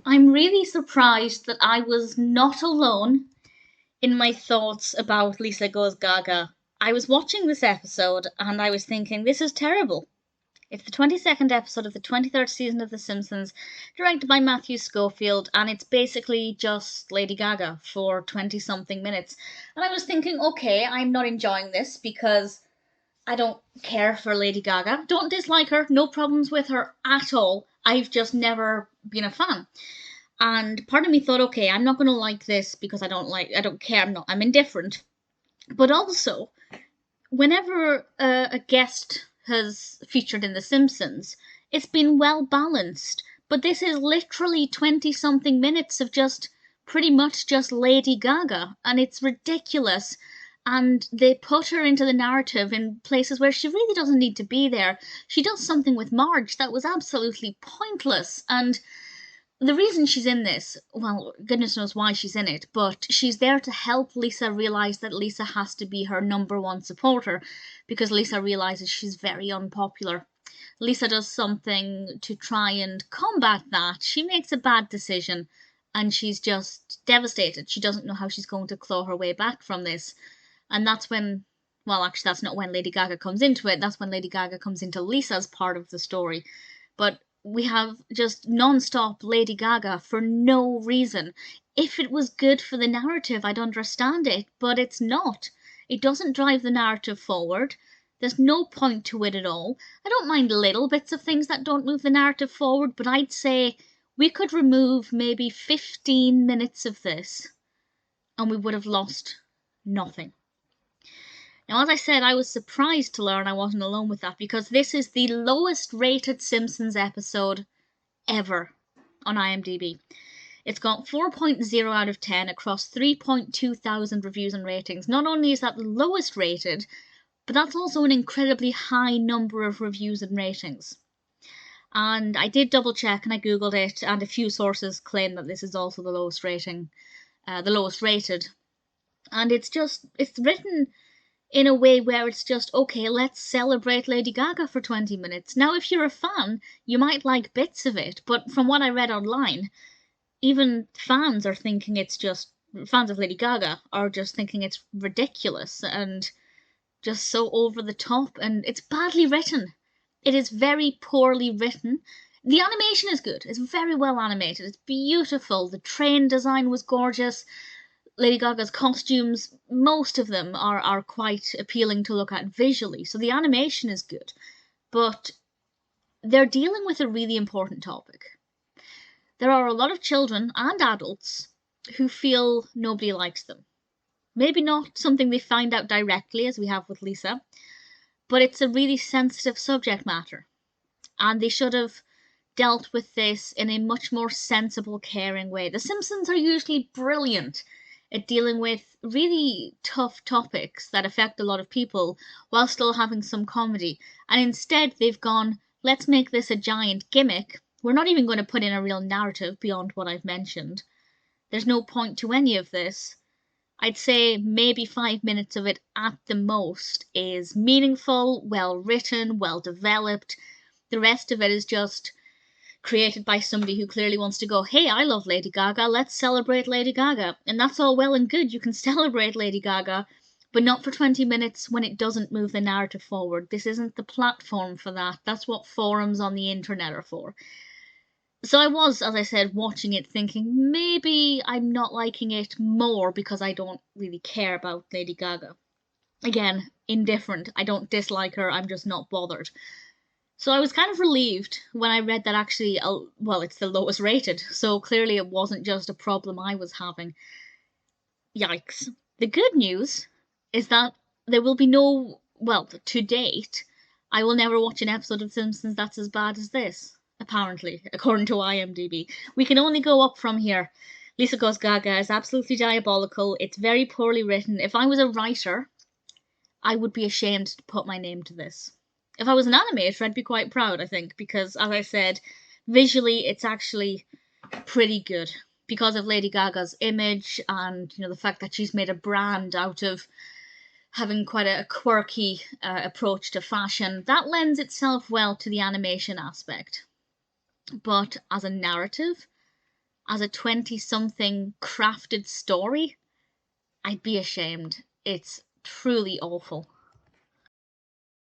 I'm really surprised that I was not alone in my thoughts about Lisa Goes Gaga. I was watching this episode and I was thinking, this is terrible. It's the 22nd episode of the 23rd season of The Simpsons, directed by Matthew Schofield, and it's basically just Lady Gaga for 20 something minutes. And I was thinking, okay, I'm not enjoying this because I don't care for Lady Gaga. Don't dislike her, no problems with her at all. I've just never been a fan. And part of me thought, okay, I'm not going to like this because I don't care, I'm indifferent. But also, whenever a guest has featured in The Simpsons, it's been well balanced. But this is literally 20 something minutes of just pretty much just Lady Gaga, and it's ridiculous. And they put her into the narrative in places where she really doesn't need to be there. She does something with Marge that was absolutely pointless, and the reason she's in this, well, goodness knows why she's in it, but she's there to help Lisa realize that Lisa has to be her number one supporter because Lisa realizes she's very unpopular. Lisa does something to try and combat that. She makes a bad decision and she's just devastated. She doesn't know how she's going to claw her way back from this. And that's when, well, actually, that's not when Lady Gaga comes into it. That's when Lady Gaga comes into Lisa's part of the story. But we have just non-stop Lady Gaga for no reason. If it was good for the narrative, I'd understand it, but it's not. It doesn't drive the narrative forward. There's no point to it at all. I don't mind little bits of things that don't move the narrative forward, but I'd say we could remove maybe 15 minutes of this and we would have lost nothing. Now, as I said, I was surprised to learn I wasn't alone with that because this is the lowest rated Simpsons episode ever on IMDb. It's got 4.0 out of 10 across 3.2 thousand reviews and ratings. Not only is that the lowest rated, but that's also an incredibly high number of reviews and ratings. And I did double check and I googled it, and a few sources claim that this is also the lowest rating, the lowest rated. And it's written in a way where it's just, okay, let's celebrate Lady Gaga for 20 minutes. Now, if you're a fan, you might like bits of it, but from what I read online, even fans are thinking it's just, fans of Lady Gaga are just thinking it's ridiculous and just so over the top, and it's badly written. It is very poorly written. The animation is good. It's very well animated. It's beautiful. The train design was gorgeous. Lady Gaga's costumes, most of them are quite appealing to look at visually, so the animation is good. But they're dealing with a really important topic. There are a lot of children and adults who feel nobody likes them. Maybe not something they find out directly, as we have with Lisa, but it's a really sensitive subject matter. And they should have dealt with this in a much more sensible, caring way. The Simpsons are usually brilliant at dealing with really tough topics that affect a lot of people while still having some comedy. And instead, they've gone, let's make this a giant gimmick. We're not even going to put in a real narrative beyond what I've mentioned. There's no point to any of this. I'd say maybe 5 minutes of it at the most is meaningful, well written, well developed. The rest of it is just created by somebody who clearly wants to go, hey, I love Lady Gaga, let's celebrate Lady Gaga. And that's all well and good, you can celebrate Lady Gaga, but not for 20 minutes when it doesn't move the narrative forward. This isn't the platform for that. That's what forums on the internet are for. So I was, as I said, watching it thinking, maybe I'm not liking it more because I don't really care about Lady Gaga. Again, indifferent. I don't dislike her, I'm just not bothered. So I was kind of relieved when I read that actually, well, it's the lowest rated, so clearly it wasn't just a problem I was having. Yikes. The good news is that there will be no, well, to date, I will never watch an episode of Simpsons that's as bad as this, apparently, according to IMDb. We can only go up from here. Lisa Goes Gaga is absolutely diabolical. It's very poorly written. If I was a writer, I would be ashamed to put my name to this. If I was an animator, I'd be quite proud, I think, because, as I said, visually it's actually pretty good because of Lady Gaga's image and, the fact that she's made a brand out of having quite a quirky approach to fashion. That lends itself well to the animation aspect. But as a narrative, as a 20-something crafted story, I'd be ashamed. It's truly awful.